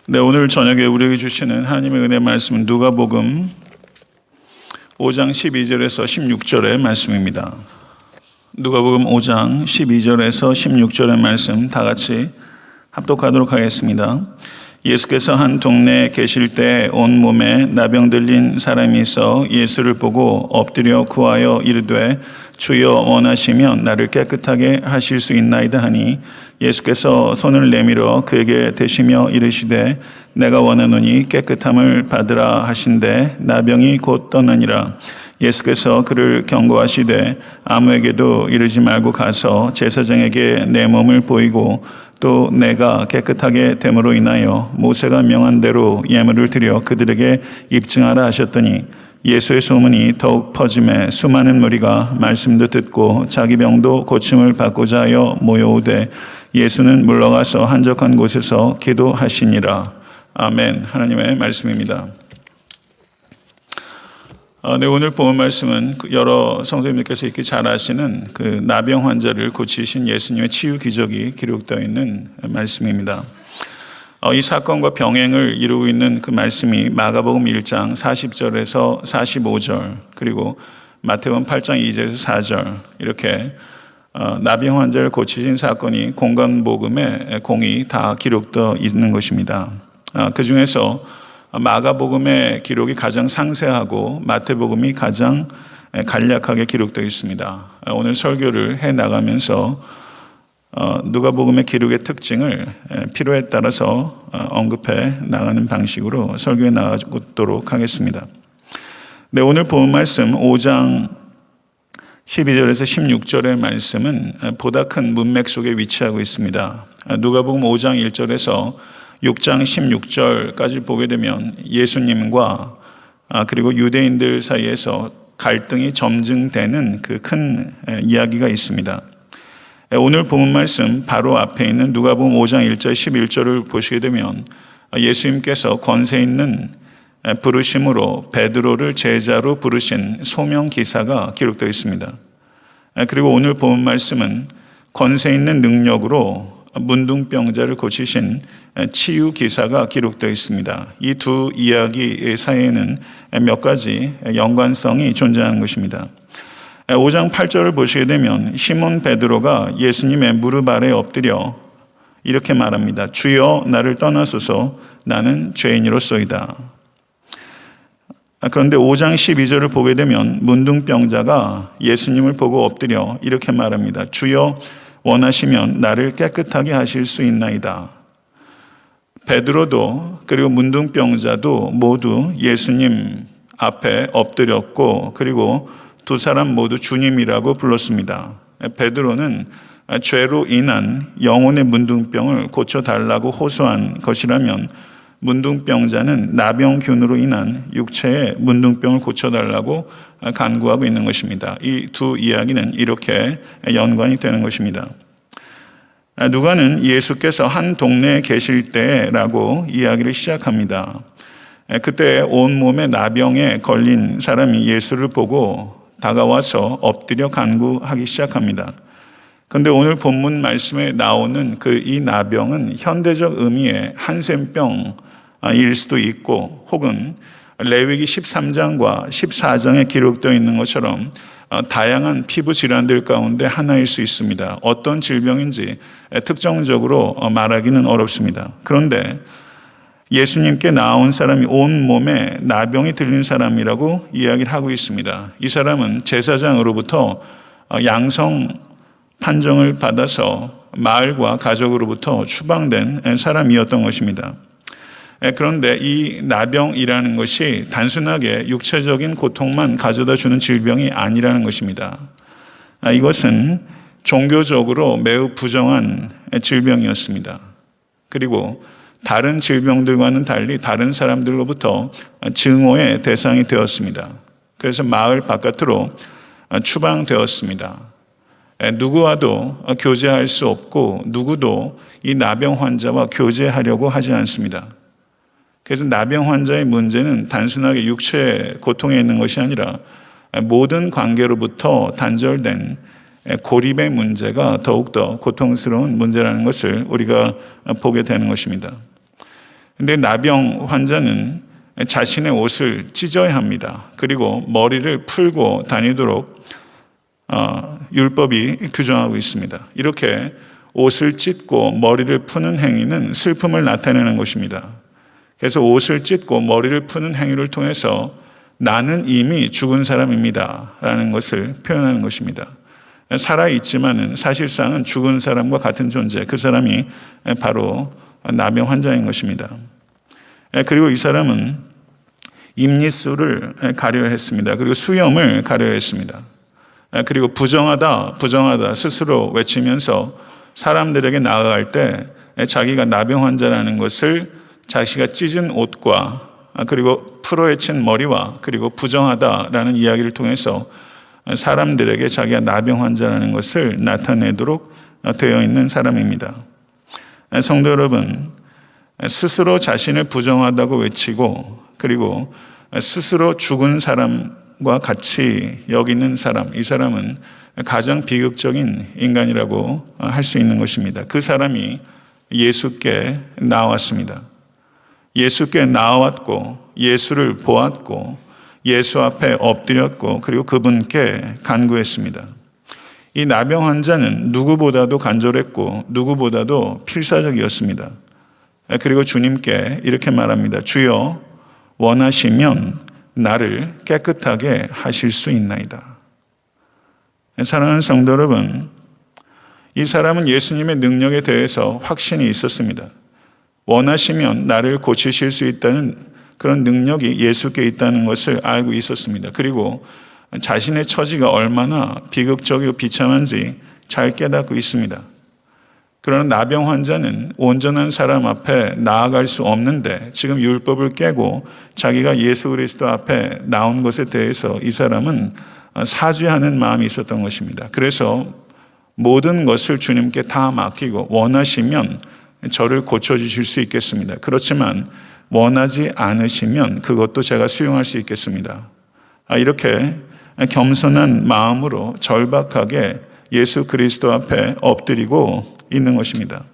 네, 오늘 저녁에 우리에게 주시는 하나님의 은혜 말씀은 누가복음 5장 12절에서 16절의 말씀입니다. 누가복음 5장 12절에서 16절의 말씀 다 같이 합독하도록 하겠습니다. 예수께서 한 동네에 계실 때 온몸에 나병 들린 사람이 있어 예수를 보고 엎드려 구하여 이르되 주여 원하시면 나를 깨끗하게 하실 수 있나이다 하니 예수께서 손을 내밀어 그에게 대시며 이르시되 내가 원하노니 깨끗함을 받으라 하신대 나병이 곧 떠나니라. 예수께서 그를 경고하시되 아무에게도 이르지 말고 가서 제사장에게 내 몸을 보이고 또 내가 깨끗하게 됨으로 인하여 모세가 명한 대로 예물을 드려 그들에게 입증하라 하셨더니 예수의 소문이 더욱 퍼짐에 수많은 무리가 말씀도 듣고 자기 병도 고침을 받고자 하여 모여오되 예수는 물러가서 한적한 곳에서 기도하시니라. 아멘. 하나님의 말씀입니다. 네, 오늘 본 말씀은 여러 성도님들께서 익히 잘 아시는 그 나병 환자를 고치신 예수님의 치유 기적이 기록되어 있는 말씀입니다. 이 사건과 병행을 이루고 있는 그 말씀이 마가복음 1장 40절에서 45절 그리고 마태복음 8장 2절에서 4절 이렇게 나병 환자를 고치신 사건이 공간복음에 공이 다 기록되어 있는 것입니다. 그 중에서 마가복음의 기록이 가장 상세하고 마태복음이 가장 간략하게 기록되어 있습니다. 오늘 설교를 해 나가면서 누가복음의 기록의 특징을 필요에 따라서 언급해 나가는 방식으로 설교해 나가도록 하겠습니다. 네, 오늘 본 말씀 5장 12절에서 16절의 말씀은 보다 큰 문맥 속에 위치하고 있습니다. 누가복음 5장 1절에서 6장 16절까지 보게 되면 예수님과 그리고 유대인들 사이에서 갈등이 점증되는 그 큰 이야기가 있습니다. 오늘 본문 말씀 바로 앞에 있는 누가복음 5장 1절 11절을 보시게 되면 예수님께서 권세 있는 부르심으로 베드로를 제자로 부르신 소명 기사가 기록되어 있습니다. 그리고 오늘 본문 말씀은 권세 있는 능력으로 문둥병자를 고치신 치유 기사가 기록되어 있습니다. 이 두 이야기 사이에는 몇 가지 연관성이 존재하는 것입니다. 5장 8절을 보시게 되면 시몬 베드로가 예수님의 무릎 아래 엎드려 이렇게 말합니다. 주여 나를 떠나소서 나는 죄인이로소이다. 그런데 5장 12절을 보게 되면 문둥병자가 예수님을 보고 엎드려 이렇게 말합니다. 주여 원하시면 나를 깨끗하게 하실 수 있나이다. 베드로도 그리고 문둥병자도 모두 예수님 앞에 엎드렸고 그리고 두 사람 모두 주님이라고 불렀습니다. 베드로는 죄로 인한 영혼의 문둥병을 고쳐달라고 호소한 것이라면 문둥병자는 나병균으로 인한 육체의 문둥병을 고쳐달라고 간구하고 있는 것입니다. 이 두 이야기는 이렇게 연관이 되는 것입니다. 누가는 예수께서 한 동네에 계실 때라고 이야기를 시작합니다. 그때 온몸에 나병에 걸린 사람이 예수를 보고 다가와서 엎드려 간구하기 시작합니다. 그런데 오늘 본문 말씀에 나오는 이 나병은 현대적 의미의 한센병일 수도 있고 혹은 레위기 13장과 14장에 기록되어 있는 것처럼 다양한 피부 질환들 가운데 하나일 수 있습니다. 어떤 질병인지 특정적으로 말하기는 어렵습니다. 그런데 예수님께 나온 사람이 온몸에 나병이 들린 사람이라고 이야기를 하고 있습니다. 이 사람은 제사장으로부터 양성 판정을 받아서 마을과 가족으로부터 추방된 사람이었던 것입니다. 그런데 이 나병이라는 것이 단순하게 육체적인 고통만 가져다 주는 질병이 아니라는 것입니다. 이것은 종교적으로 매우 부정한 질병이었습니다. 그리고 다른 질병들과는 달리 다른 사람들로부터 증오의 대상이 되었습니다. 그래서 마을 바깥으로 추방되었습니다. 누구와도 교제할 수 없고 누구도 이 나병 환자와 교제하려고 하지 않습니다. 그래서 나병 환자의 문제는 단순하게 육체 고통에 있는 것이 아니라 모든 관계로부터 단절된 고립의 문제가 더욱더 고통스러운 문제라는 것을 우리가 보게 되는 것입니다. 근데 나병 환자는 자신의 옷을 찢어야 합니다. 그리고 머리를 풀고 다니도록 율법이 규정하고 있습니다. 이렇게 옷을 찢고 머리를 푸는 행위는 슬픔을 나타내는 것입니다. 그래서 옷을 찢고 머리를 푸는 행위를 통해서 나는 이미 죽은 사람입니다 라는 것을 표현하는 것입니다. 살아있지만은 사실상은 죽은 사람과 같은 존재, 그 사람이 바로 나병 환자인 것입니다. 그리고 이 사람은 입니수를 가려야 했습니다. 그리고 수염을 가려야 했습니다. 그리고 부정하다 스스로 외치면서 사람들에게 나아갈 때 자기가 나병 환자라는 것을 자기가 찢은 옷과 그리고 풀어헤친 머리와 그리고 부정하다라는 이야기를 통해서 사람들에게 자기가 나병 환자라는 것을 나타내도록 되어 있는 사람입니다. 성도 여러분, 스스로 자신을 부정하다고 외치고 그리고 스스로 죽은 사람과 같이 여기는 사람, 이 사람은 가장 비극적인 인간이라고 할 수 있는 것입니다. 그 사람이 예수께 나왔습니다. 예수께 나왔고 예수를 보았고 예수 앞에 엎드렸고 그리고 그분께 간구했습니다. 이 나병 환자는 누구보다도 간절했고 누구보다도 필사적이었습니다. 그리고 주님께 이렇게 말합니다. 주여 원하시면 나를 깨끗하게 하실 수 있나이다. 사랑하는 성도 여러분, 이 사람은 예수님의 능력에 대해서 확신이 있었습니다. 원하시면 나를 고치실 수 있다는 그런 능력이 예수께 있다는 것을 알고 있었습니다. 그리고 자신의 처지가 얼마나 비극적이고 비참한지 잘 깨닫고 있습니다. 그러나 나병 환자는 온전한 사람 앞에 나아갈 수 없는데 지금 율법을 깨고 자기가 예수 그리스도 앞에 나온 것에 대해서 이 사람은 사죄하는 마음이 있었던 것입니다. 그래서 모든 것을 주님께 다 맡기고 원하시면 저를 고쳐주실 수 있겠습니다. 그렇지만 원하지 않으시면 그것도 제가 수용할 수 있겠습니다. 이렇게 겸손한 마음으로 절박하게 예수 그리스도 앞에 엎드리고 있는 것입니다.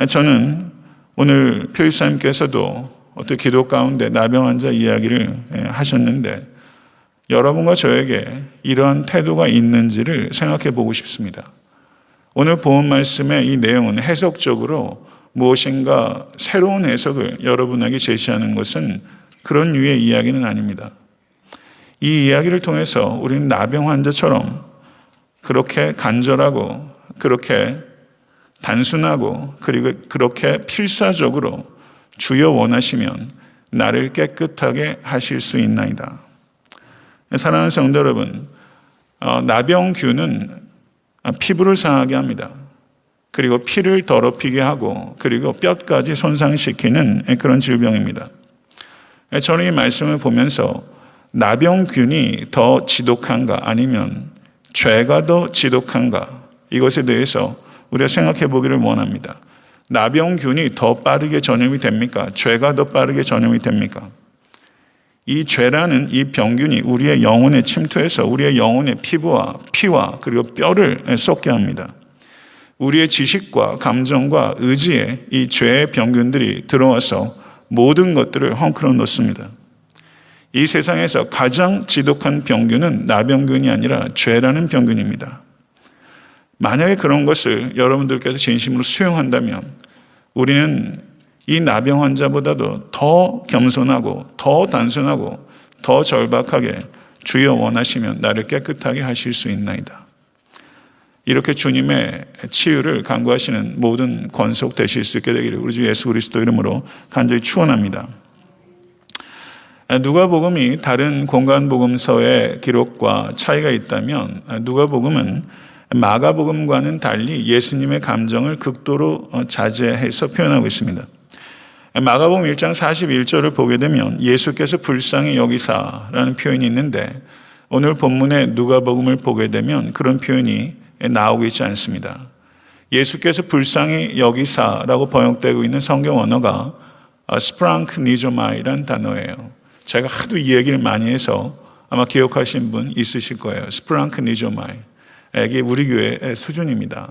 저는 오늘 표집사님께서도 어떤 기도 가운데 나병 환자 이야기를 하셨는데 여러분과 저에게 이러한 태도가 있는지를 생각해 보고 싶습니다. 오늘 본 말씀의 이 내용은 해석적으로 무엇인가 새로운 해석을 여러분에게 제시하는 것은 그런 류의 이야기는 아닙니다. 이 이야기를 통해서 우리는 나병 환자처럼 그렇게 간절하고 그렇게 단순하고 그리고 그렇게 필사적으로 주여 원하시면 나를 깨끗하게 하실 수 있나이다. 사랑하는 성도 여러분, 나병균은 피부를 상하게 합니다. 그리고 피를 더럽히게 하고 그리고 뼈까지 손상시키는 그런 질병입니다. 저는 이 말씀을 보면서 나병균이 더 지독한가 아니면 죄가 더 지독한가 이것에 대해서 우리가 생각해 보기를 원합니다. 나병균이 더 빠르게 전염이 됩니까? 죄가 더 빠르게 전염이 됩니까? 이 죄라는 이 병균이 우리의 영혼에 침투해서 우리의 영혼의 피와 그리고 뼈를 썩게 합니다. 우리의 지식과 감정과 의지에 이 죄의 병균들이 들어와서 모든 것들을 헝클어 놓습니다. 이 세상에서 가장 지독한 병균은 나병균이 아니라 죄라는 병균입니다. 만약에 그런 것을 여러분들께서 진심으로 수용한다면 우리는 이 나병 환자보다도 더 겸손하고 더 단순하고 더 절박하게 주여 원하시면 나를 깨끗하게 하실 수 있나이다. 이렇게 주님의 치유를 간구하시는 모든 권속 되실 수 있게 되기를 우리 주 예수 그리스도 이름으로 간절히 축원합니다. 누가복음이 다른 공간복음서의 기록과 차이가 있다면 누가복음은 마가복음과는 달리 예수님의 감정을 극도로 자제해서 표현하고 있습니다. 마가복음 1장 41절을 보게 되면 예수께서 불쌍히 여기사라는 표현이 있는데 오늘 본문의 누가복음을 보게 되면 그런 표현이 나오고 있지 않습니다. 예수께서 불쌍히 여기사라고 번역되고 있는 성경 언어가 스프랑크니조마이라는 단어예요. 제가 하도 이 얘기를 많이 해서 아마 기억하신 분 있으실 거예요. 스프랑크니조마이. 이게 우리 교회의 수준입니다.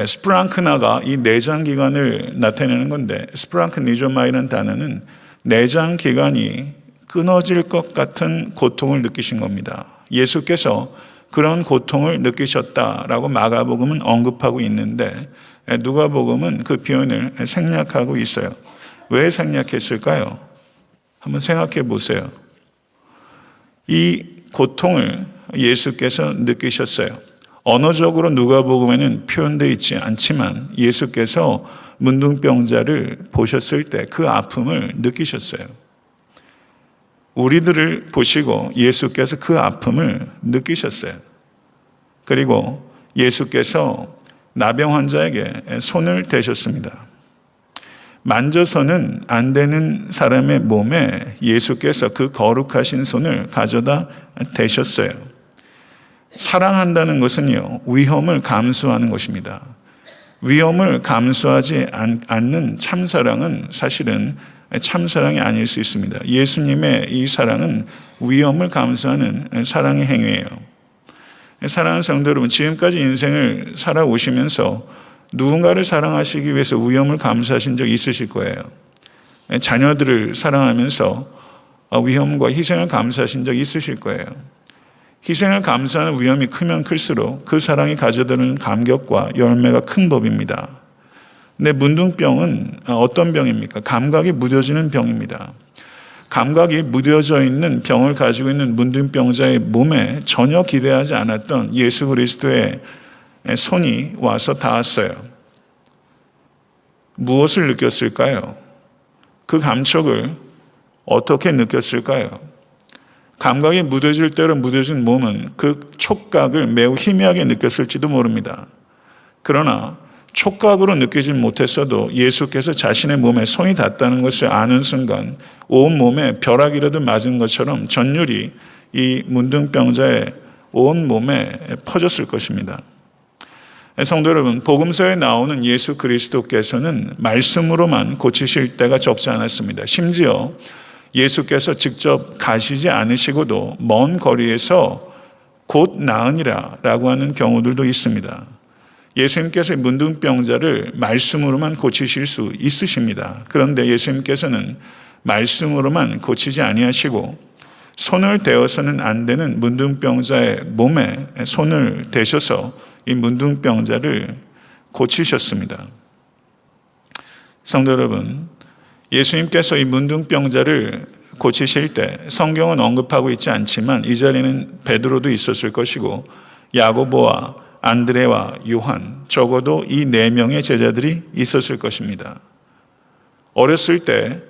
스프랑크나가 이 내장기관을 나타내는 건데, 스프랑크니조마이라는 단어는 내장기관이 끊어질 것 같은 고통을 느끼신 겁니다. 예수께서 그런 고통을 느끼셨다라고 마가복음은 언급하고 있는데, 누가복음은 그 표현을 생략하고 있어요. 왜 생략했을까요? 한번 생각해 보세요. 이 고통을 예수께서 느끼셨어요. 언어적으로 누가복음에는 표현되어 있지 않지만 예수께서 문둥병자를 보셨을 때 그 아픔을 느끼셨어요. 우리들을 보시고 예수께서 그 아픔을 느끼셨어요. 그리고 예수께서 나병 환자에게 손을 대셨습니다. 만져서는 안 되는 사람의 몸에 예수께서 그 거룩하신 손을 가져다 대셨어요. 사랑한다는 것은요, 위험을 감수하는 것입니다. 위험을 감수하지 않는 참사랑은 사실은 참사랑이 아닐 수 있습니다. 예수님의 이 사랑은 위험을 감수하는 사랑의 행위예요. 사랑하는 성도 여러분, 지금까지 인생을 살아오시면서 누군가를 사랑하시기 위해서 위험을 감수하신 적 있으실 거예요. 자녀들을 사랑하면서 위험과 희생을 감수하신 적 있으실 거예요. 희생을 감수하는 위험이 크면 클수록 그 사랑이 가져다는 감격과 열매가 큰 법입니다. 근데 문둥병은 어떤 병입니까? 감각이 무뎌지는 병입니다. 감각이 무뎌져 있는 병을 가지고 있는 문둥병자의 몸에 전혀 기대하지 않았던 예수 그리스도의 손이 와서 닿았어요. 무엇을 느꼈을까요? 그 감촉을 어떻게 느꼈을까요? 감각이 무뎌질 대로 무뎌진 몸은 그 촉각을 매우 희미하게 느꼈을지도 모릅니다. 그러나 촉각으로 느끼지 못했어도 예수께서 자신의 몸에 손이 닿았다는 것을 아는 순간 온 몸에 벼락이라도 맞은 것처럼 전율이 이 문둥병자의 온 몸에 퍼졌을 것입니다. 성도 여러분, 복음서에 나오는 예수 그리스도께서는 말씀으로만 고치실 때가 적지 않았습니다. 심지어 예수께서 직접 가시지 않으시고도 먼 거리에서 곧 나으니라 라고 하는 경우들도 있습니다. 예수님께서 문둥병자를 말씀으로만 고치실 수 있으십니다. 그런데 예수님께서는 말씀으로만 고치지 아니하시고 손을 대어서는 안 되는 문둥병자의 몸에 손을 대셔서 이 문둥병자를 고치셨습니다. 성도 여러분, 예수님께서 이 문둥병자를 고치실 때 성경은 언급하고 있지 않지만 이 자리에는 베드로도 있었을 것이고 야고보와 안드레와 요한, 적어도 이 4명의 제자들이 있었을 것입니다. 어렸을 때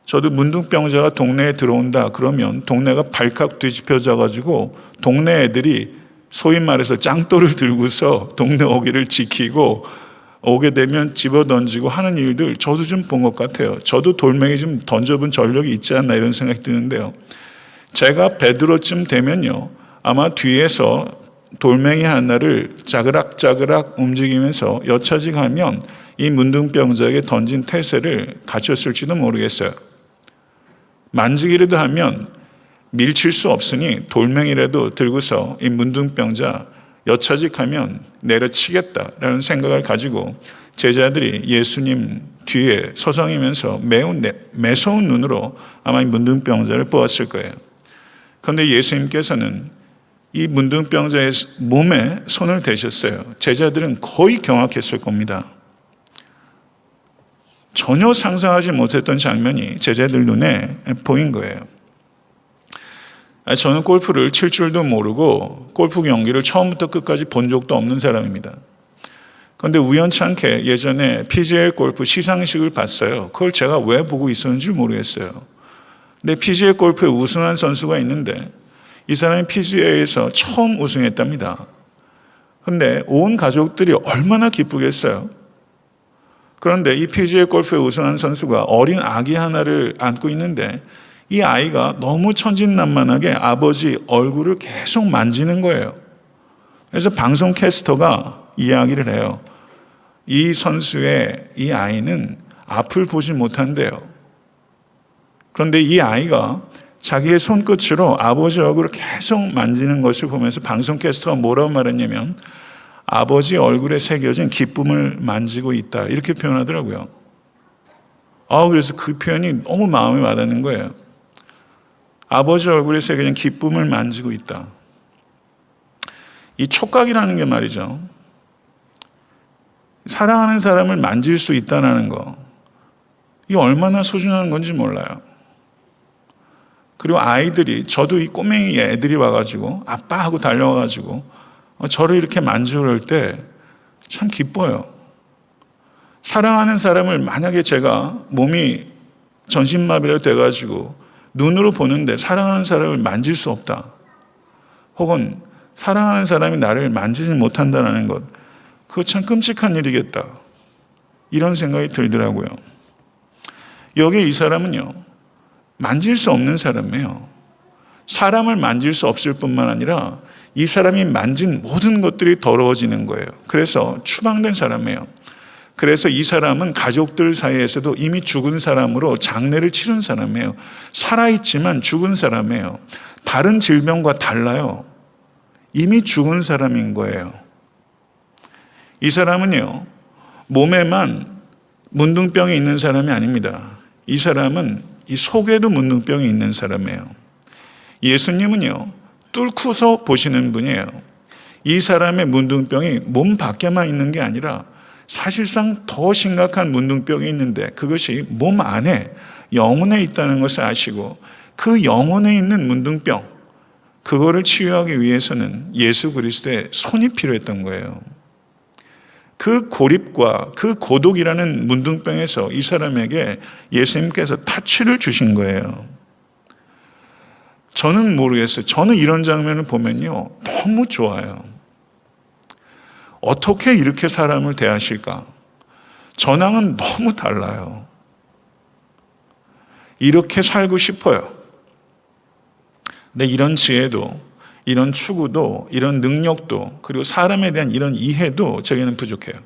저도 문둥병자가 동네에 들어온다 그러면 동네가 발칵 뒤집혀져 가지고 동네 애들이 소위 말해서 짱돌을 들고서 동네 오기를 지키고 오게 되면 집어던지고 하는 일들 저도 좀 본 것 같아요. 저도 돌멩이 좀 던져본 전력이 있지 않나 이런 생각이 드는데요. 제가 베드로쯤 되면요, 아마 뒤에서 돌멩이 하나를 자그락자그락 움직이면서 여차지 가면 이 문둥병자에게 던진 태세를 갖췄을지도 모르겠어요. 만지기라도 하면 밀칠 수 없으니 돌멩이라도 들고서 이 문둥병자 여차직하면 내려치겠다라는 생각을 가지고 제자들이 예수님 뒤에 서성이면서 매우 매서운 눈으로 아마 이 문둥병자를 보았을 거예요. 그런데 예수님께서는 이 문둥병자의 몸에 손을 대셨어요. 제자들은 거의 경악했을 겁니다. 전혀 상상하지 못했던 장면이 제자들 눈에 보인 거예요. 저는 골프를 칠 줄도 모르고 골프 경기를 처음부터 끝까지 본 적도 없는 사람입니다. 그런데 우연찮게 예전에 PGA 골프 시상식을 봤어요. 그걸 제가 왜 보고 있었는지 모르겠어요. 근데 PGA 골프에 우승한 선수가 있는데 이 사람이 PGA에서 처음 우승했답니다. 그런데 온 가족들이 얼마나 기쁘겠어요. 그런데 이 PGA 골프에 우승한 선수가 어린 아기 하나를 안고 있는데 이 아이가 너무 천진난만하게 아버지 얼굴을 계속 만지는 거예요. 그래서 방송 캐스터가 이야기를 해요. 이 선수의 이 아이는 앞을 보지 못한대요. 그런데 이 아이가 자기의 손끝으로 아버지 얼굴을 계속 만지는 것을 보면서 방송 캐스터가 뭐라고 말했냐면 아버지 얼굴에 새겨진 기쁨을 만지고 있다. 이렇게 표현하더라고요. 그래서 그 표현이 너무 마음에 와닿는 거예요. 아버지 얼굴에 새겨진 기쁨을 만지고 있다. 이 촉각이라는 게 말이죠. 사랑하는 사람을 만질 수 있다는 거. 이게 얼마나 소중한 건지 몰라요. 그리고 아이들이, 저도 이 꼬맹이 애들이 와가지고 아빠 하고 달려와가지고 저를 이렇게 만지고 그럴 때 참 기뻐요. 사랑하는 사람을 만약에 제가 몸이 전신마비라도 돼가지고 눈으로 보는데 사랑하는 사람을 만질 수 없다. 혹은 사랑하는 사람이 나를 만지지 못한다는 것. 그거 참 끔찍한 일이겠다. 이런 생각이 들더라고요. 여기 이 사람은요, 만질 수 없는 사람이에요. 사람을 만질 수 없을 뿐만 아니라 이 사람이 만진 모든 것들이 더러워지는 거예요. 그래서 추방된 사람이에요. 그래서 이 사람은 가족들 사이에서도 이미 죽은 사람으로 장례를 치른 사람이에요. 살아있지만 죽은 사람이에요. 다른 질병과 달라요. 이미 죽은 사람인 거예요. 이 사람은요, 몸에만 문둥병이 있는 사람이 아닙니다. 이 사람은 이 속에도 문둥병이 있는 사람이에요. 예수님은요, 뚫고서 보시는 분이에요. 이 사람의 문둥병이 몸 밖에만 있는 게 아니라 사실상 더 심각한 문둥병이 있는데 그것이 몸 안에, 영혼에 있다는 것을 아시고 그 영혼에 있는 문둥병, 그거를 치유하기 위해서는 예수 그리스도의 손이 필요했던 거예요. 그 고립과 그 고독이라는 문둥병에서 이 사람에게 예수님께서 타치를 주신 거예요. 저는 모르겠어요. 저는 이런 장면을 보면요, 너무 좋아요. 어떻게 이렇게 사람을 대하실까? 저랑은 너무 달라요. 이렇게 살고 싶어요. 근데 이런 지혜도, 이런 추구도, 이런 능력도, 그리고 사람에 대한 이런 이해도 저에게는 부족해요.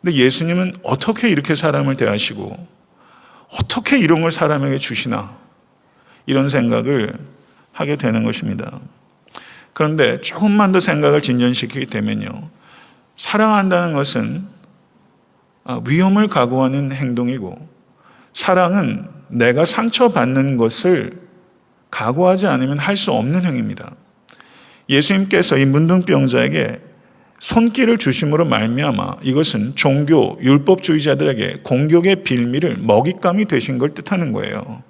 근데 예수님은 어떻게 이렇게 사람을 대하시고 어떻게 이런 걸 사람에게 주시나, 이런 생각을 하게 되는 것입니다. 그런데 조금만 더 생각을 진전시키게 되면요, 사랑한다는 것은 위험을 각오하는 행동이고, 사랑은 내가 상처받는 것을 각오하지 않으면 할 수 없는 행위입니다. 예수님께서 이 문둥병자에게 손길을 주심으로 말미암아 이것은 종교 율법주의자들에게 공격의 빌미를 먹잇감이 되신 걸 뜻하는 거예요.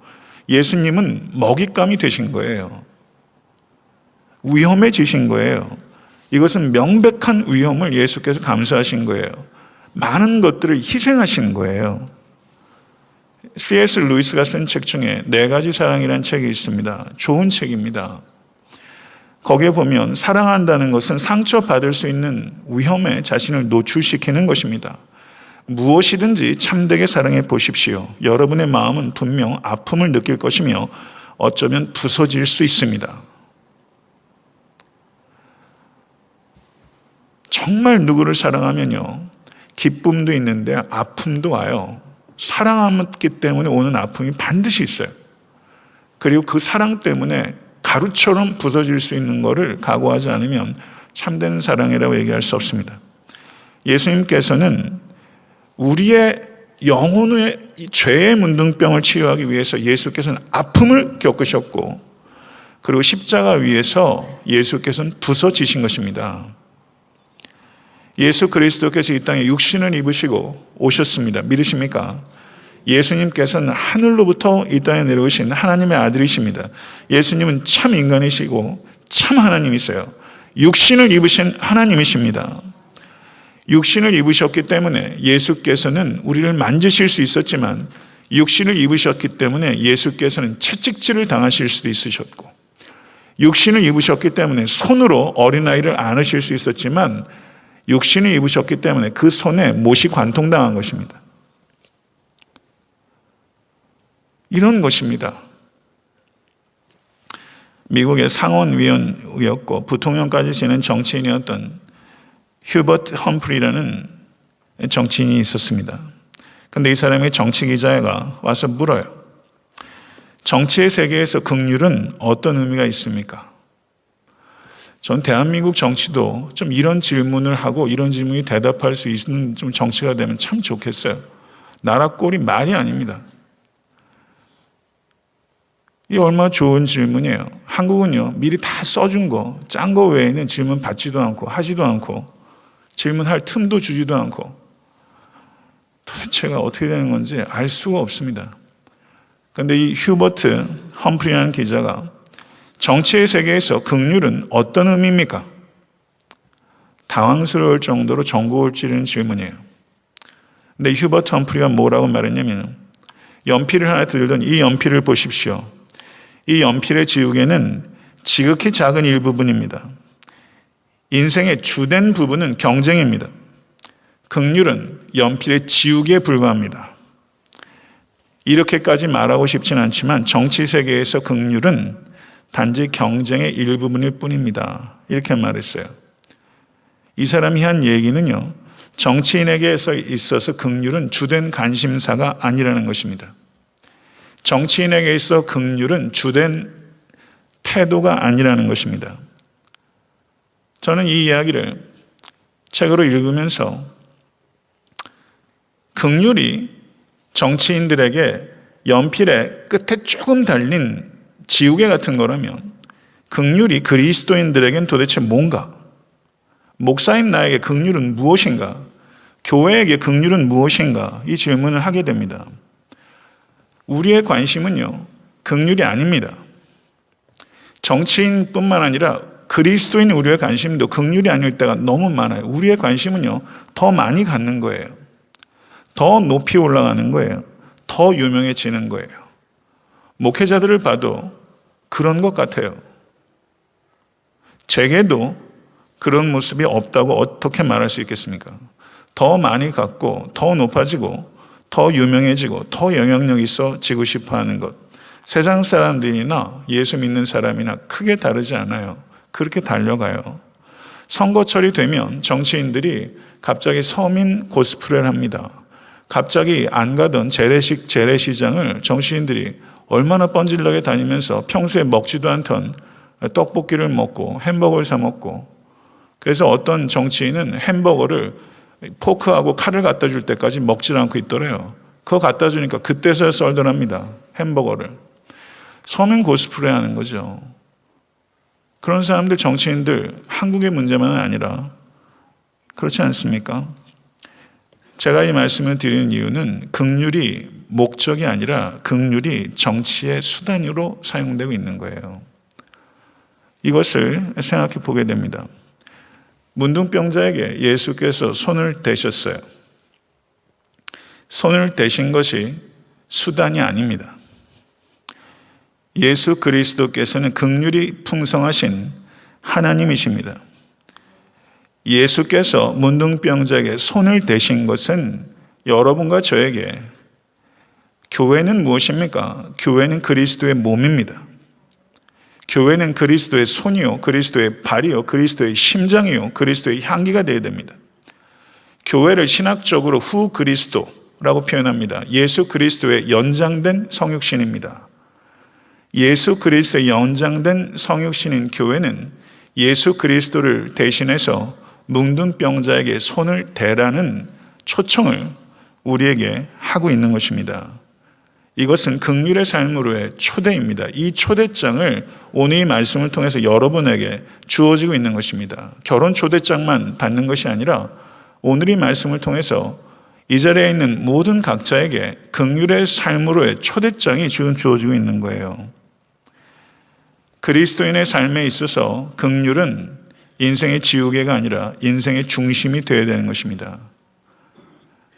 예수님은 먹잇감이 되신 거예요. 위험해지신 거예요. 이것은 명백한 위험을 예수께서 감수하신 거예요. 많은 것들을 희생하신 거예요. C.S. 루이스가 쓴 책 중에 4가지 사랑이라는 책이 있습니다. 좋은 책입니다. 거기에 보면 사랑한다는 것은 상처받을 수 있는 위험에 자신을 노출시키는 것입니다. 무엇이든지 참되게 사랑해 보십시오. 여러분의 마음은 분명 아픔을 느낄 것이며 어쩌면 부서질 수 있습니다. 정말 누구를 사랑하면요, 기쁨도 있는데 아픔도 와요. 사랑하기 때문에 오는 아픔이 반드시 있어요. 그리고 그 사랑 때문에 가루처럼 부서질 수 있는 것을 각오하지 않으면 참된 사랑이라고 얘기할 수 없습니다. 예수님께서는 우리의 영혼의 죄의 문둥병을 치유하기 위해서 예수께서는 아픔을 겪으셨고, 그리고 십자가 위에서 예수께서는 부서지신 것입니다. 예수 그리스도께서 이 땅에 육신을 입으시고 오셨습니다. 믿으십니까? 예수님께서는 하늘로부터 이 땅에 내려오신 하나님의 아들이십니다. 예수님은 참 인간이시고 참 하나님이세요. 육신을 입으신 하나님이십니다. 육신을 입으셨기 때문에 예수께서는 우리를 만지실 수 있었지만, 육신을 입으셨기 때문에 예수께서는 채찍질을 당하실 수도 있으셨고, 육신을 입으셨기 때문에 손으로 어린아이를 안으실 수 있었지만, 육신을 입으셨기 때문에 그 손에 못이 관통당한 것입니다. 이런 것입니다. 미국의 상원의원이었고 부통령까지 지낸 정치인이었던 휴버트 험프리라는 정치인이 있었습니다. 그런데 이 사람의 정치기자가 와서 물어요. 정치의 세계에서 긍휼은 어떤 의미가 있습니까? 전 대한민국 정치도 좀 이런 질문을 하고 이런 질문이 대답할 수 있는 좀 정치가 되면 참 좋겠어요. 나라 꼴이 말이 아닙니다. 이게 얼마나 좋은 질문이에요. 한국은요, 미리 다 써준 거, 짠 거 외에는 질문 받지도 않고 하지도 않고 질문할 틈도 주지도 않고 도대체가 어떻게 되는 건지 알 수가 없습니다. 그런데 이 휴버트 험프리라는 기자가 정치의 세계에서 긍휼은 어떤 의미입니까? 당황스러울 정도로 전곡을 찌르는 질문이에요. 근데 휴버트 험프리가 뭐라고 말했냐면 연필을 하나 들던 이 연필을 보십시오. 이 연필의 지우개는 지극히 작은 일부분입니다. 인생의 주된 부분은 경쟁입니다. 긍휼은 연필의 지우개에 불과합니다. 이렇게까지 말하고 싶진 않지만 정치 세계에서 긍휼은 단지 경쟁의 일부분일 뿐입니다. 이렇게 말했어요. 이 사람이 한 얘기는요, 정치인에게 있어서 긍휼은 주된 관심사가 아니라는 것입니다. 정치인에게 있어 긍휼은 주된 태도가 아니라는 것입니다. 저는 이 이야기를 책으로 읽으면서 긍휼이 정치인들에게 연필의 끝에 조금 달린 지우개 같은 거라면 긍휼이 그리스도인들에겐 도대체 뭔가? 목사인 나에게 긍휼은 무엇인가? 교회에게 긍휼은 무엇인가? 이 질문을 하게 됩니다. 우리의 관심은요, 긍휼이 아닙니다. 정치인뿐만 아니라 그리스도인 우리의 관심도 긍휼이 아닐 때가 너무 많아요. 우리의 관심은요, 더 많이 갖는 거예요. 더 높이 올라가는 거예요. 더 유명해지는 거예요. 목회자들을 봐도 그런 것 같아요. 제게도 그런 모습이 없다고 어떻게 말할 수 있겠습니까? 더 많이 갖고, 더 높아지고, 더 유명해지고, 더 영향력 있어지고 싶어 하는 것. 세상 사람들이나 예수 믿는 사람이나 크게 다르지 않아요. 그렇게 달려가요. 선거철이 되면 정치인들이 갑자기 서민 코스프레를 합니다. 갑자기 안 가던 재래시장을 정치인들이 얼마나 뻔질나게 다니면서 평소에 먹지도 않던 떡볶이를 먹고 햄버거를 사 먹고, 그래서 어떤 정치인은 햄버거를 포크하고 칼을 갖다 줄 때까지 먹질 않고 있더래요. 그거 갖다 주니까 그때서야 썰더랍니다. 햄버거를. 서민 코스프레 하는 거죠. 그런 사람들, 정치인들, 한국의 문제만은 아니라 그렇지 않습니까? 제가 이 말씀을 드리는 이유는 긍휼이 목적이 아니라 긍휼이 정치의 수단으로 사용되고 있는 거예요. 이것을 생각해 보게 됩니다. 문둥병자에게 예수께서 손을 대셨어요. 손을 대신 것이 수단이 아닙니다. 예수 그리스도께서는 긍휼이 풍성하신 하나님이십니다. 예수께서 문둥병자에게 손을 대신 것은 여러분과 저에게, 교회는 무엇입니까? 교회는 그리스도의 몸입니다. 교회는 그리스도의 손이요, 그리스도의 발이요, 그리스도의 심장이요, 그리스도의 향기가 되어야 됩니다. 교회를 신학적으로 후 그리스도라고 표현합니다. 예수 그리스도의 연장된 성육신입니다. 예수 그리스도의 연장된 성육신인 교회는 예수 그리스도를 대신해서 문둥병자에게 손을 대라는 초청을 우리에게 하고 있는 것입니다. 이것은 긍휼의 삶으로의 초대입니다. 이 초대장을 오늘 이 말씀을 통해서 여러분에게 주어지고 있는 것입니다. 결혼 초대장만 받는 것이 아니라 오늘 이 말씀을 통해서 이 자리에 있는 모든 각자에게 긍휼의 삶으로의 초대장이 지금 주어지고 있는 거예요. 그리스도인의 삶에 있어서 긍휼은 인생의 지우개가 아니라 인생의 중심이 되어야 되는 것입니다.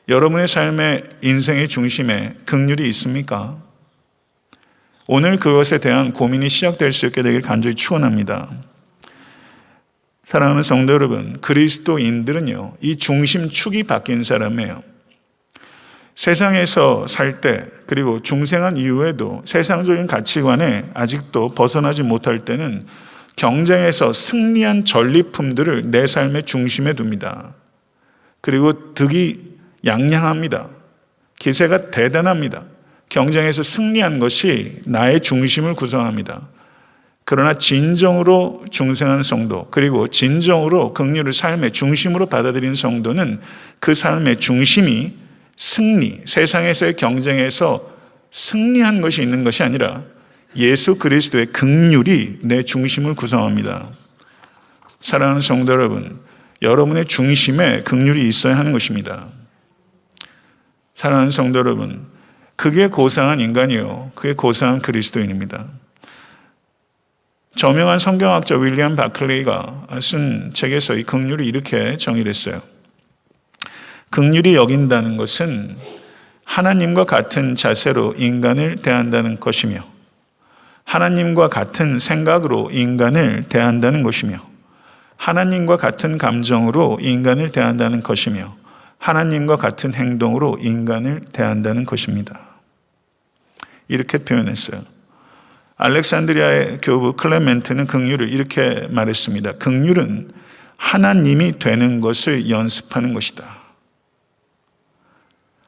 여러분의 삶의 인생의 중심에 긍휼이 있습니까? 오늘 그것에 대한 고민이 시작될 수 있게 되길 간절히 축원합니다. 사랑하는 성도 여러분, 그리스도인들은요, 이 중심축이 바뀐 사람이에요. 세상에서 살 때, 그리고 중생한 이후에도 세상적인 가치관에 아직도 벗어나지 못할 때는 경쟁에서 승리한 전리품들을 내 삶의 중심에 둡니다. 그리고 득이 양양합니다. 기세가 대단합니다. 경쟁에서 승리한 것이 나의 중심을 구성합니다. 그러나 진정으로 중생한 성도, 그리고 진정으로 긍휼을 삶의 중심으로 받아들인 성도는 그 삶의 중심이 승리, 세상에서의 경쟁에서 승리한 것이 있는 것이 아니라 예수 그리스도의 긍휼이 내 중심을 구성합니다. 사랑하는 성도 여러분, 여러분의 중심에 긍휼이 있어야 하는 것입니다. 사랑하는 성도 여러분, 그게 고상한 인간이요, 그게 고상한 그리스도인입니다. 저명한 성경학자 윌리엄 바클레이가 쓴 책에서 이 긍휼을 이렇게 정의를 했어요. 긍휼히 여긴다는 것은 하나님과 같은 자세로 인간을 대한다는 것이며, 하나님과 같은 생각으로 인간을 대한다는 것이며, 하나님과 같은 감정으로 인간을 대한다는 것이며, 하나님과 같은 행동으로 인간을 대한다는 것입니다. 이렇게 표현했어요. 알렉산드리아의 교부 클레멘트는 긍휼을 이렇게 말했습니다. 긍휼은 하나님이 되는 것을 연습하는 것이다.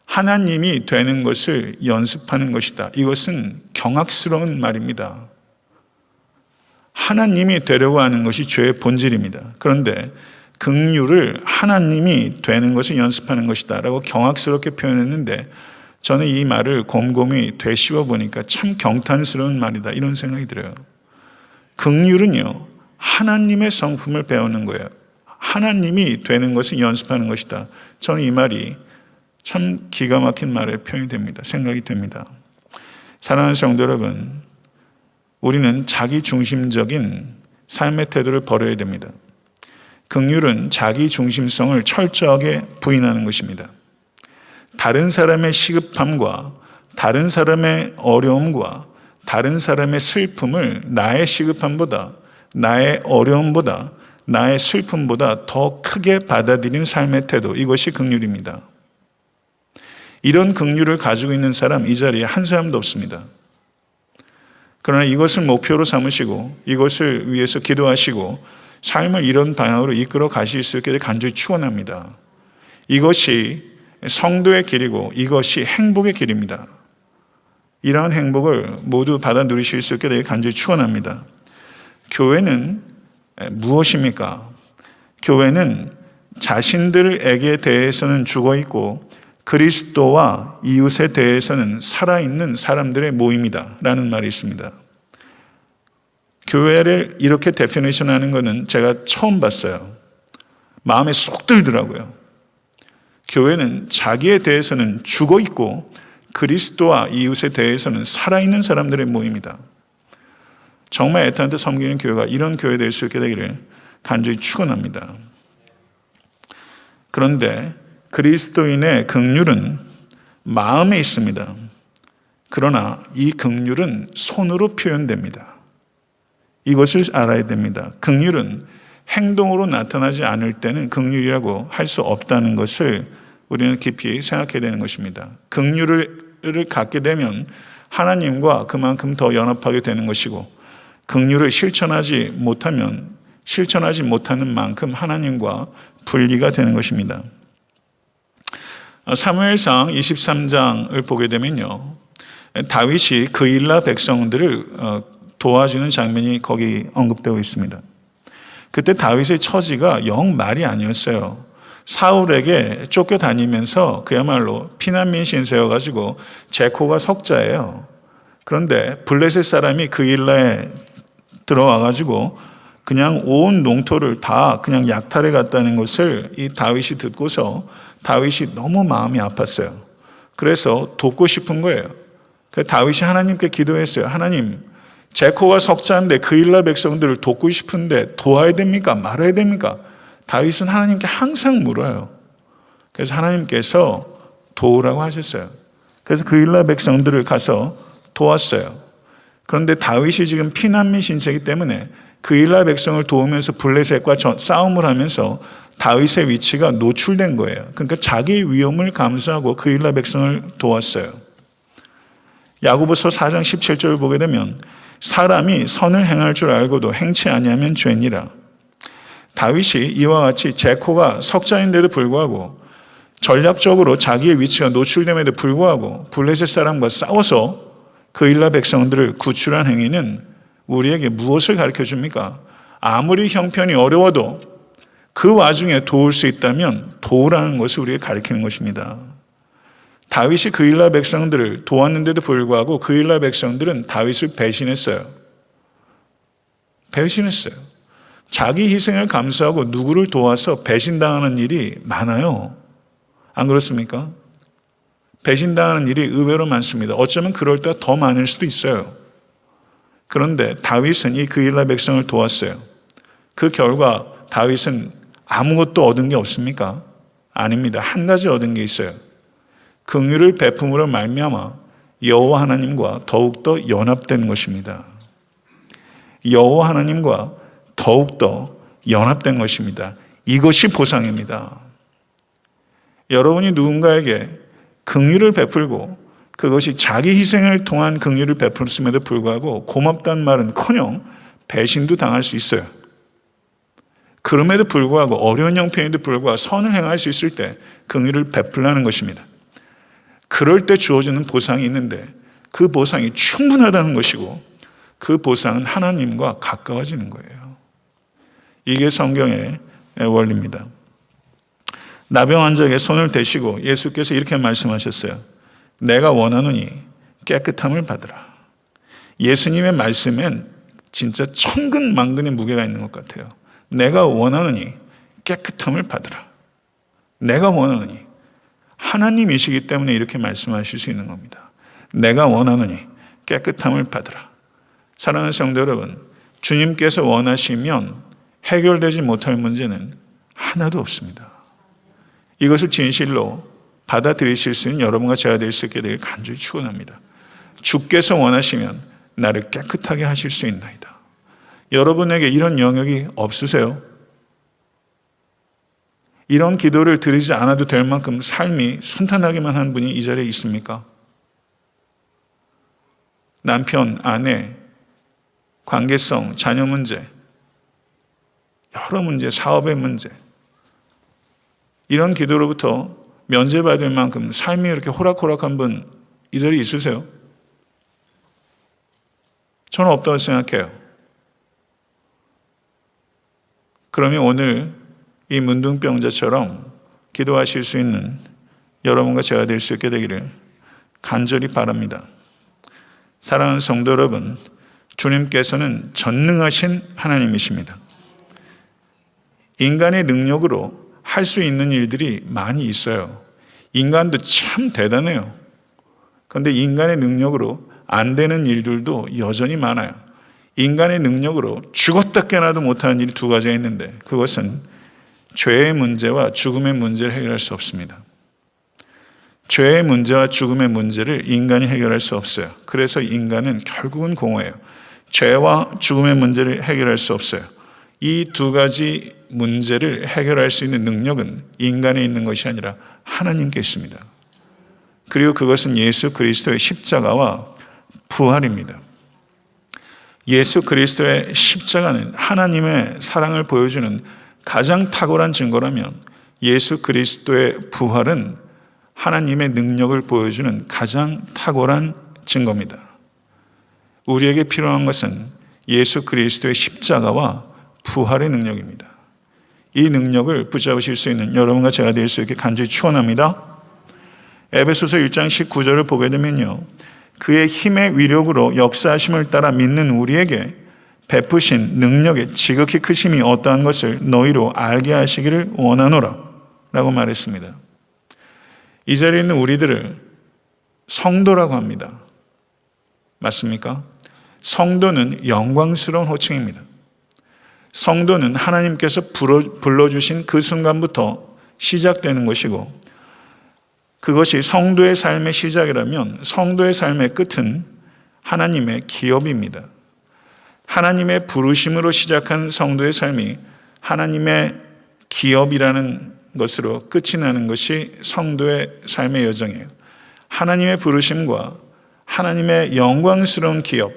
하나님이 되는 것을 연습하는 것이다. 이것은 경악스러운 말입니다. 하나님이 되려고 하는 것이 죄의 본질입니다. 그런데 긍휼을 하나님이 되는 것을 연습하는 것이다 라고 경악스럽게 표현했는데, 저는 이 말을 곰곰이 되씹어 보니까 참 경탄스러운 말이다 이런 생각이 들어요. 긍휼은요, 하나님의 성품을 배우는 거예요. 하나님이 되는 것을 연습하는 것이다. 저는 이 말이 참 기가 막힌 말에 표현이 됩니다. 생각이 됩니다. 사랑하는 성도 여러분, 우리는 자기 중심적인 삶의 태도를 버려야 됩니다. 긍휼은 자기 중심성을 철저하게 부인하는 것입니다. 다른 사람의 시급함과 다른 사람의 어려움과 다른 사람의 슬픔을 나의 시급함보다, 나의 어려움보다, 나의 슬픔보다 더 크게 받아들이는 삶의 태도, 이것이 긍휼입니다. 이런 긍휼을 가지고 있는 사람 이 자리에 한 사람도 없습니다. 그러나 이것을 목표로 삼으시고 이것을 위해서 기도하시고 삶을 이런 방향으로 이끌어 가실 수 있게 간절히 축원합니다. 이것이 성도의 길이고 이것이 행복의 길입니다. 이러한 행복을 모두 받아 누리실 수 있게 되길 간절히 축원합니다. 교회는 무엇입니까? 교회는 자신들에게 대해서는 죽어 있고 그리스도와 이웃에 대해서는 살아있는 사람들의 모임이다 라는 말이 있습니다. 교회를 이렇게 데피니션하는 것은 제가 처음 봤어요. 마음에 쏙 들더라고요. 교회는 자기에 대해서는 죽어 있고 그리스도와 이웃에 대해서는 살아있는 사람들의 모임이다. 정말 애타한테 섬기는 교회가 이런 교회 될 수 있게 되기를 간절히 축원합니다. 그런데 그리스도인의 긍휼은 마음에 있습니다. 그러나 이 긍휼은 손으로 표현됩니다. 이것을 알아야 됩니다. 긍휼은 행동으로 나타나지 않을 때는 긍휼이라고 할 수 없다는 것을 우리는 깊이 생각해야 되는 것입니다. 긍휼을 갖게 되면 하나님과 그만큼 더 연합하게 되는 것이고, 긍휼을 실천하지 못하는 만큼 하나님과 분리가 되는 것입니다. 사무엘상 23장을 보게 되면요, 다윗이 그일라 백성들을 도와주는 장면이 거기 언급되어 있습니다. 그때 다윗의 처지가 영 말이 아니었어요. 사울에게 쫓겨다니면서 그야말로 피난민 신세여가지고 제코가 석자예요. 그런데 블레셋 사람이 그일라에 들어와가지고 그냥 온 농토를 다 그냥 약탈해 갔다는 것을 이 다윗이 듣고서 다윗이 너무 마음이 아팠어요. 그래서 돕고 싶은 거예요. 그래서 다윗이 하나님께 기도했어요. 하나님, 제코가 석자인데 그일라 백성들을 돕고 싶은데 도와야 됩니까? 말아야 됩니까? 다윗은 하나님께 항상 물어요. 그래서 하나님께서 도우라고 하셨어요. 그래서 그일라 백성들을 가서 도왔어요. 그런데 다윗이 지금 피난민 신세이기 때문에 그일라 백성을 도우면서 블레셋과 싸움을 하면서 다윗의 위치가 노출된 거예요. 그러니까 자기 위험을 감수하고 그일라 백성을 도왔어요. 야고보서 4장 17절을 보게 되면 사람이 선을 행할 줄 알고도 행치 아니하면 죄니라. 다윗이 이와 같이 제코가 석자인데도 불구하고 전략적으로 자기의 위치가 노출됨에도 불구하고 블레셋 사람과 싸워서 그일라 백성들을 구출한 행위는 우리에게 무엇을 가르쳐 줍니까? 아무리 형편이 어려워도 그 와중에 도울 수 있다면 도우라는 것을 우리에게 가르치는 것입니다. 다윗이 그일라 백성들을 도왔는데도 불구하고 그일라 백성들은 다윗을 배신했어요. 배신했어요. 자기 희생을 감수하고 누구를 도와서 배신당하는 일이 많아요. 안 그렇습니까? 배신당하는 일이 의외로 많습니다. 어쩌면 그럴 때가 더 많을 수도 있어요. 그런데 다윗은 이 그일라 백성을 도왔어요. 그 결과 다윗은 아무것도 얻은 게 없습니까? 아닙니다. 한 가지 얻은 게 있어요. 긍휼을 베품으로 말미암아 여호와 하나님과 더욱더 연합된 것입니다. 여호와 하나님과 더욱더 연합된 것입니다. 이것이 보상입니다. 여러분이 누군가에게 긍휼을 베풀고 그것이 자기 희생을 통한 긍휼을 베풀었음에도 불구하고 고맙다는 말은커녕 배신도 당할 수 있어요. 그럼에도 불구하고 어려운 형편에도 불구하고 선을 행할 수 있을 때 긍휼을 베풀라는 것입니다. 그럴 때 주어지는 보상이 있는데 그 보상이 충분하다는 것이고 그 보상은 하나님과 가까워지는 거예요. 이게 성경의 원리입니다. 나병 환자에게 손을 대시고 예수께서 이렇게 말씀하셨어요. 내가 원하노니 깨끗함을 받으라. 예수님의 말씀엔 진짜 천근만근의 무게가 있는 것 같아요. 내가 원하노니 깨끗함을 받으라. 내가 원하노니. 하나님이시기 때문에 이렇게 말씀하실 수 있는 겁니다. 내가 원하노니 깨끗함을 받으라. 사랑하는 성도 여러분, 주님께서 원하시면 해결되지 못할 문제는 하나도 없습니다. 이것을 진실로 받아들이실 수 있는 여러분과 제가 될 수 있게 되길 간절히 축원합니다. 주께서 원하시면 나를 깨끗하게 하실 수 있나이다. 여러분에게 이런 영역이 없으세요? 이런 기도를 드리지 않아도 될 만큼 삶이 순탄하게만 한 분이 이 자리에 있습니까? 남편, 아내, 관계성, 자녀 문제, 여러 문제, 사업의 문제, 이런 기도로부터 면제받을 만큼 삶이 이렇게 호락호락한 분 이 자리에 있으세요? 저는 없다고 생각해요. 그러면 오늘 이 문둥병자처럼 기도하실 수 있는 여러분과 제가 될 수 있게 되기를 간절히 바랍니다. 사랑하는 성도 여러분, 주님께서는 전능하신 하나님이십니다. 인간의 능력으로 할 수 있는 일들이 많이 있어요. 인간도 참 대단해요. 그런데 인간의 능력으로 안 되는 일들도 여전히 많아요. 인간의 능력으로 죽었다 깨어나도 못하는 일이 두 가지가 있는데 그것은 죄의 문제와 죽음의 문제를 해결할 수 없습니다. 죄의 문제와 죽음의 문제를 인간이 해결할 수 없어요. 그래서 인간은 결국은 공허해요. 죄와 죽음의 문제를 해결할 수 없어요. 이 두 가지 문제를 해결할 수 있는 능력은 인간에 있는 것이 아니라 하나님께 있습니다. 그리고 그것은 예수 그리스도의 십자가와 부활입니다. 예수 그리스도의 십자가는 하나님의 사랑을 보여주는 가장 탁월한 증거라면 예수 그리스도의 부활은 하나님의 능력을 보여주는 가장 탁월한 증거입니다. 우리에게 필요한 것은 예수 그리스도의 십자가와 부활의 능력입니다. 이 능력을 붙잡으실 수 있는 여러분과 제가 될 수 있게 간절히 축원합니다. 에베소서 1장 19절을 보게 되면요, 그의 힘의 위력으로 역사하심을 따라 믿는 우리에게 베푸신 능력의 지극히 크심이 어떠한 것을 너희로 알게 하시기를 원하노라 라고 말했습니다. 이 자리에 있는 우리들을 성도라고 합니다. 맞습니까? 성도는 영광스러운 호칭입니다. 성도는 하나님께서 불러주신 그 순간부터 시작되는 것이고, 그것이 성도의 삶의 시작이라면 성도의 삶의 끝은 하나님의 기업입니다. 하나님의 부르심으로 시작한 성도의 삶이 하나님의 기업이라는 것으로 끝이 나는 것이 성도의 삶의 여정이에요. 하나님의 부르심과 하나님의 영광스러운 기업,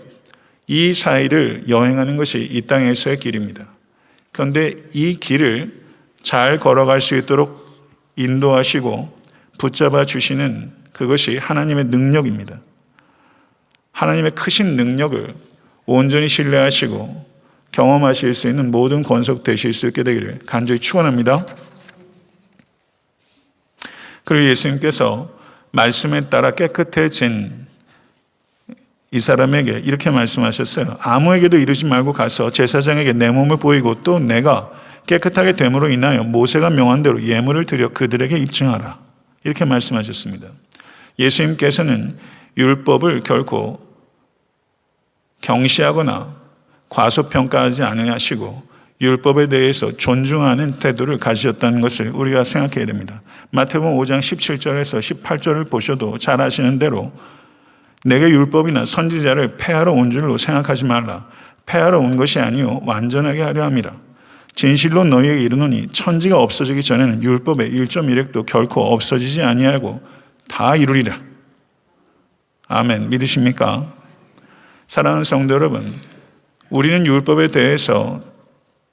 이 사이를 여행하는 것이 이 땅에서의 길입니다. 그런데 이 길을 잘 걸어갈 수 있도록 인도하시고 붙잡아 주시는 그것이 하나님의 능력입니다. 하나님의 크신 능력을 온전히 신뢰하시고 경험하실 수 있는 모든 권속 되실 수 있게 되기를 간절히 축원합니다. 그리고 예수님께서 말씀에 따라 깨끗해진 이 사람에게 이렇게 말씀하셨어요. 아무에게도 이르지 말고 가서 제사장에게 내 몸을 보이고 또 내가 깨끗하게 됨으로 인하여 모세가 명한 대로 예물을 드려 그들에게 입증하라. 이렇게 말씀하셨습니다. 예수님께서는 율법을 결코 경시하거나 과소평가하지 않으시고 율법에 대해서 존중하는 태도를 가지셨다는 것을 우리가 생각해야 됩니다. 마태복음 5장 17절에서 18절을 보셔도 잘 아시는 대로 내게 율법이나 선지자를 폐하러 온 줄로 생각하지 말라. 폐하러 온 것이 아니요 완전하게 하려 함이라. 진실로 너희에게 이르노니 천지가 없어지기 전에는 율법의 1.1획도 결코 없어지지 아니하고 다 이루리라. 아멘. 믿으십니까? 사랑하는 성도 여러분, 우리는 율법에 대해서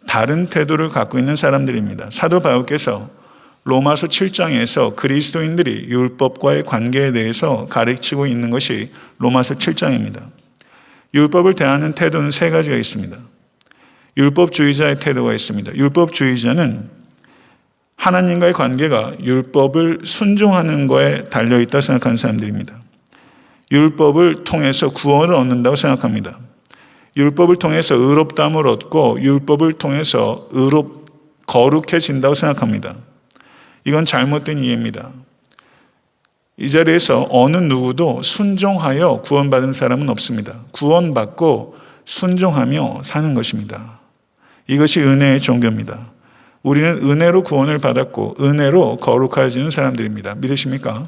다른 태도를 갖고 있는 사람들입니다. 사도 바울께서 로마서 7장에서 그리스도인들이 율법과의 관계에 대해서 가르치고 있는 것이 로마서 7장입니다. 율법을 대하는 태도는 세 가지가 있습니다. 율법주의자의 태도가 있습니다. 율법주의자는 하나님과의 관계가 율법을 순종하는 거에 달려있다고 생각하는 사람들입니다. 율법을 통해서 구원을 얻는다고 생각합니다. 율법을 통해서 의롭다함을 얻고 율법을 통해서 거룩해진다고 생각합니다. 이건 잘못된 이해입니다. 이 자리에서 어느 누구도 순종하여 구원받은 사람은 없습니다. 구원받고 순종하며 사는 것입니다. 이것이 은혜의 종교입니다. 우리는 은혜로 구원을 받았고 은혜로 거룩해지는 사람들입니다. 믿으십니까?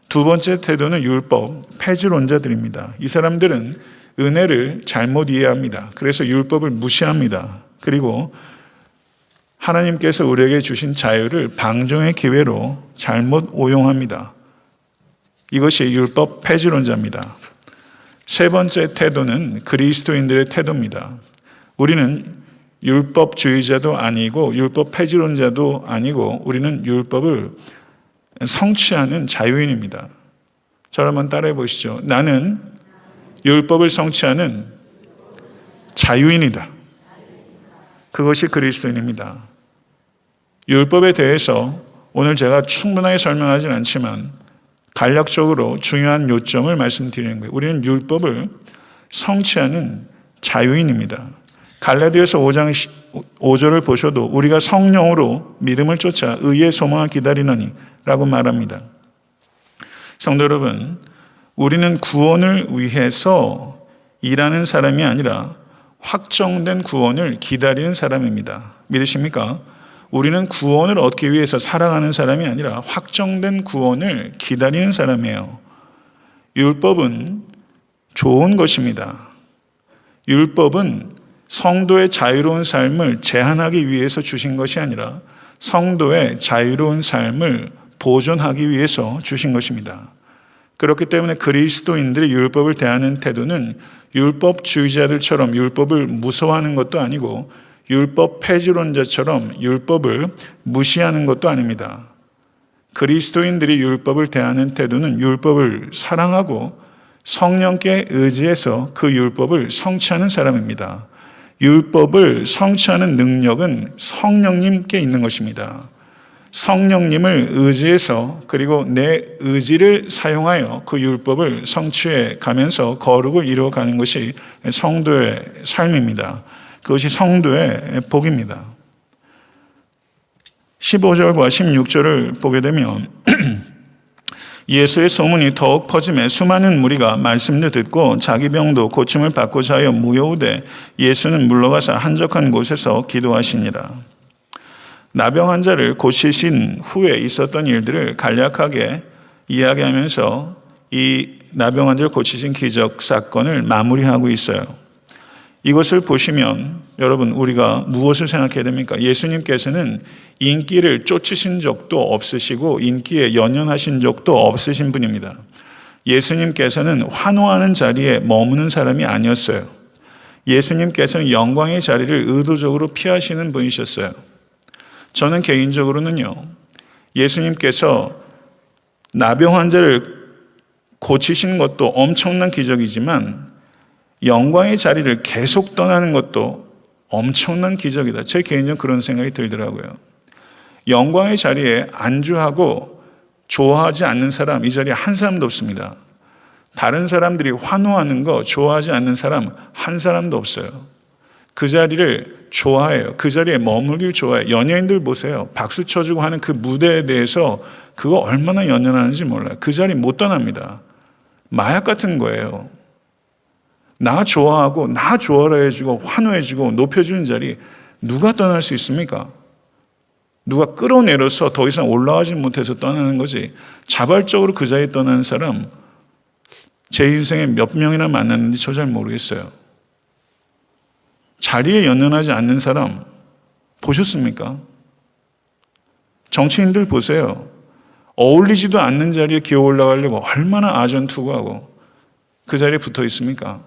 두 번째 태도는 율법, 폐지론자들입니다. 이 사람들은 은혜를 잘못 이해합니다. 그래서 율법을 무시합니다. 그리고 하나님께서 우리에게 주신 자유를 방종의 기회로 잘못 오용합니다. 이것이 율법 폐지론자입니다. 세 번째 태도는 그리스도인들의 태도입니다. 우리는 율법주의자도 아니고 율법 폐지론자도 아니고 우리는 율법을 성취하는 자유인입니다. 저를 한번 따라해 보시죠. 나는 율법을 성취하는 자유인이다. 그것이 그리스도인입니다. 율법에 대해서 오늘 제가 충분하게 설명하지는 않지만 간략적으로 중요한 요점을 말씀드리는 거예요. 우리는 율법을 성취하는 자유인입니다. 갈라디아서 5장 5절을 보셔도 우리가 성령으로 믿음을 쫓아 의의 소망을 기다리노니 라고 말합니다. 성도 여러분, 우리는 구원을 위해서 일하는 사람이 아니라 확정된 구원을 기다리는 사람입니다. 믿으십니까? 우리는 구원을 얻기 위해서 살아가는 사람이 아니라 확정된 구원을 기다리는 사람이에요. 율법은 좋은 것입니다. 율법은 성도의 자유로운 삶을 제한하기 위해서 주신 것이 아니라 성도의 자유로운 삶을 보존하기 위해서 주신 것입니다. 그렇기 때문에 그리스도인들이 율법을 대하는 태도는 율법주의자들처럼 율법을 무서워하는 것도 아니고 율법 폐지론자처럼 율법을 무시하는 것도 아닙니다. 그리스도인들이 율법을 대하는 태도는 율법을 사랑하고 성령께 의지해서 그 율법을 성취하는 사람입니다. 율법을 성취하는 능력은 성령님께 있는 것입니다. 성령님을 의지해서 그리고 내 의지를 사용하여 그 율법을 성취해 가면서 거룩을 이루어가는 것이 성도의 삶입니다. 그것이 성도의 복입니다. 15절과 16절을 보게 되면 예수의 소문이 더욱 퍼지매 수많은 무리가 말씀을 듣고 자기 병도 고침을 받고자 하여 모여오되 예수는 물러가서 한적한 곳에서 기도하시니라. 나병 환자를 고치신 후에 있었던 일들을 간략하게 이야기하면서 이 나병 환자를 고치신 기적 사건을 마무리하고 있어요. 이것을 보시면 여러분 우리가 무엇을 생각해야 됩니까? 예수님께서는 인기를 쫓으신 적도 없으시고 인기에 연연하신 적도 없으신 분입니다. 예수님께서는 환호하는 자리에 머무는 사람이 아니었어요. 예수님께서는 영광의 자리를 의도적으로 피하시는 분이셨어요. 저는 개인적으로는요, 예수님께서 나병 환자를 고치신 것도 엄청난 기적이지만 영광의 자리를 계속 떠나는 것도 엄청난 기적이다. 제 개인적으로 그런 생각이 들더라고요. 영광의 자리에 안주하고 좋아하지 않는 사람, 이 자리에 한 사람도 없습니다. 다른 사람들이 환호하는 거 좋아하지 않는 사람 한 사람도 없어요. 그 자리를 좋아해요. 그 자리에 머물길 좋아해요. 연예인들 보세요. 박수 쳐주고 하는 그 무대에 대해서 그거 얼마나 연연하는지 몰라요. 그 자리 못 떠납니다. 마약 같은 거예요. 나 좋아하고 나 좋아해주고 환호해주고 높여주는 자리 누가 떠날 수 있습니까? 누가 끌어내려서 더 이상 올라가지 못해서 떠나는 거지. 자발적으로 그 자리에 떠나는 사람 제 인생에 몇 명이나 만났는지 저 잘 모르겠어요. 자리에 연연하지 않는 사람 보셨습니까? 정치인들 보세요. 어울리지도 않는 자리에 기어 올라가려고 얼마나 아전투구하고 그 자리에 붙어 있습니까?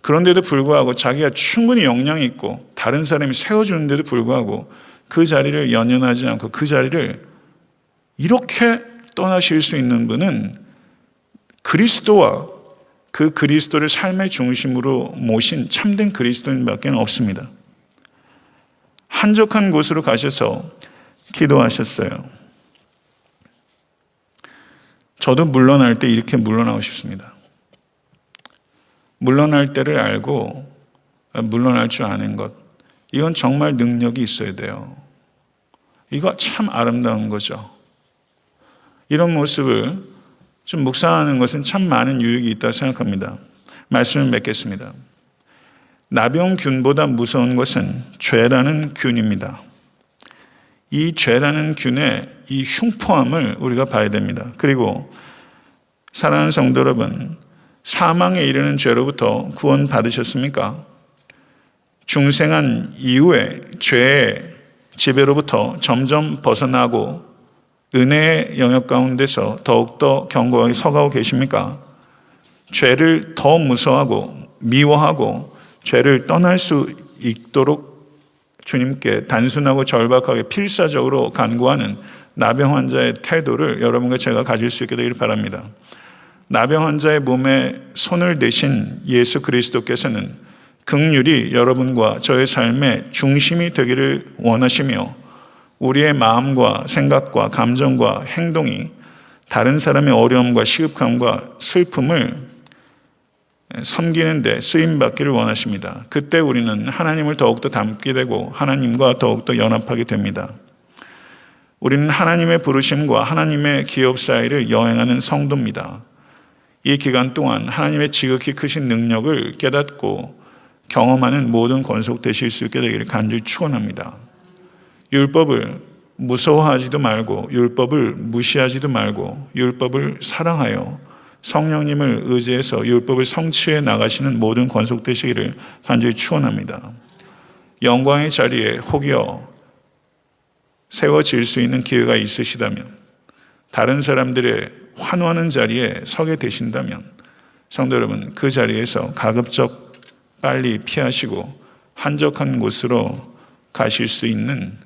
그런데도 불구하고 자기가 충분히 역량이 있고 다른 사람이 세워주는데도 불구하고 그 자리를 연연하지 않고 그 자리를 이렇게 떠나실 수 있는 분은 그리스도와 그 그리스도를 삶의 중심으로 모신 참된 그리스도인밖에 없습니다. 한적한 곳으로 가셔서 기도하셨어요. 저도 물러날 때 이렇게 물러나고 싶습니다. 물러날 때를 알고 물러날 줄 아는 것, 이건 정말 능력이 있어야 돼요. 이거 참 아름다운 거죠. 이런 모습을 좀 묵상하는 것은 참 많은 유익이 있다고 생각합니다. 말씀을 맺겠습니다. 나병균보다 무서운 것은 죄라는 균입니다. 이 죄라는 균의 이 흉포함을 우리가 봐야 됩니다. 그리고 사랑하는 성도 여러분, 사망에 이르는 죄로부터 구원 받으셨습니까? 중생한 이후에 죄의 지배로부터 점점 벗어나고 은혜의 영역 가운데서 더욱더 견고하게 서가고 계십니까? 죄를 더 무서워하고 미워하고 죄를 떠날 수 있도록 주님께 단순하고 절박하게 필사적으로 간구하는 나병 환자의 태도를 여러분과 제가 가질 수 있게 되기를 바랍니다. 나병 환자의 몸에 손을 대신 예수 그리스도께서는 긍휼이 여러분과 저의 삶의 중심이 되기를 원하시며 우리의 마음과 생각과 감정과 행동이 다른 사람의 어려움과 시급함과 슬픔을 섬기는 데 쓰임받기를 원하십니다. 그때 우리는 하나님을 더욱더 닮게 되고 하나님과 더욱더 연합하게 됩니다. 우리는 하나님의 부르심과 하나님의 기업 사이를 여행하는 성도입니다. 이 기간 동안 하나님의 지극히 크신 능력을 깨닫고 경험하는 모든 권속되실 수 있게 되기를 간절히 축원합니다. 율법을 무서워하지도 말고 율법을 무시하지도 말고 율법을 사랑하여 성령님을 의지해서 율법을 성취해 나가시는 모든 권속되시기를 간절히 축원합니다. 영광의 자리에 혹여 세워질 수 있는 기회가 있으시다면, 다른 사람들의 환호하는 자리에 서게 되신다면 성도 여러분, 그 자리에서 가급적 빨리 피하시고 한적한 곳으로 가실 수 있는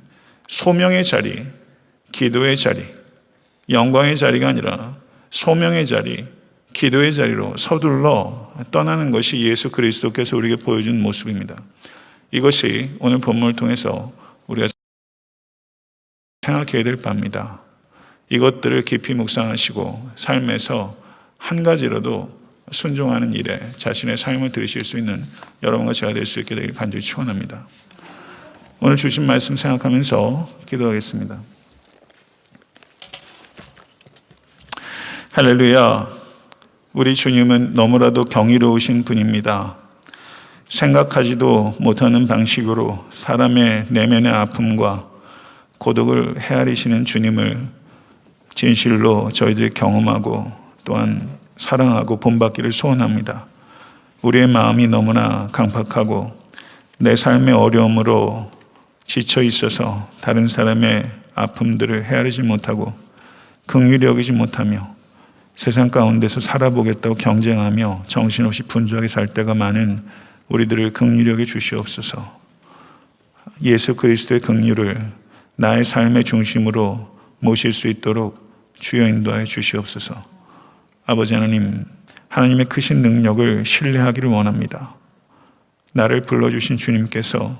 소명의 자리, 기도의 자리, 영광의 자리가 아니라 소명의 자리, 기도의 자리로 서둘러 떠나는 것이 예수 그리스도께서 우리에게 보여준 모습입니다. 이것이 오늘 본문을 통해서 우리가 생각해야 될 바입니다. 이것들을 깊이 묵상하시고 삶에서 한 가지라도 순종하는 일에 자신의 삶을 들으실 수 있는 여러분과 제가 될 수 있게 되길 간절히 축원합니다. 오늘 주신 말씀 생각하면서 기도하겠습니다. 할렐루야. 우리 주님은 너무나도 경이로우신 분입니다. 생각하지도 못하는 방식으로 사람의 내면의 아픔과 고독을 헤아리시는 주님을 진실로 저희들이 경험하고 또한 사랑하고 본받기를 소원합니다. 우리의 마음이 너무나 강팍하고 내 삶의 어려움으로 지쳐 있어서 다른 사람의 아픔들을 헤아리지 못하고 긍휼히 여기지 못하며 세상 가운데서 살아보겠다고 경쟁하며 정신없이 분주하게 살 때가 많은 우리들을 긍휼히 여겨 주시옵소서. 예수 그리스도의 긍휼을 나의 삶의 중심으로 모실 수 있도록 주여 인도하여 주시옵소서. 아버지 하나님, 하나님의 크신 능력을 신뢰하기를 원합니다. 나를 불러주신 주님께서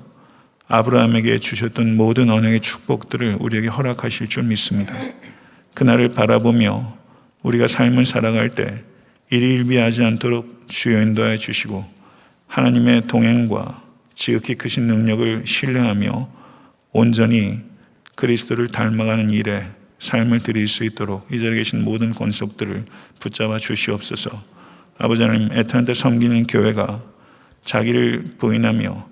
아브라함에게 주셨던 모든 언약의 축복들을 우리에게 허락하실 줄 믿습니다. 그날을 바라보며 우리가 삶을 살아갈 때 일희일비하지 않도록 주여 인도하여 주시고 하나님의 동행과 지극히 크신 능력을 신뢰하며 온전히 그리스도를 닮아가는 일에 삶을 드릴 수 있도록 이 자리에 계신 모든 권속들을 붙잡아 주시옵소서. 아버지 하나님, 애타한테 섬기는 교회가 자기를 부인하며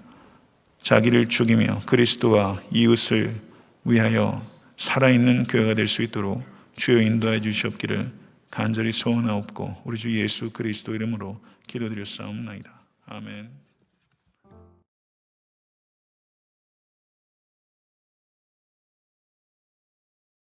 자기를 죽이며 그리스도와 이웃을 위하여 살아있는 교회가 될 수 있도록 주여 인도하여 주시옵기를 간절히 소원하옵고 우리 주 예수 그리스도 이름으로 기도드렸사옵나이다. 아멘.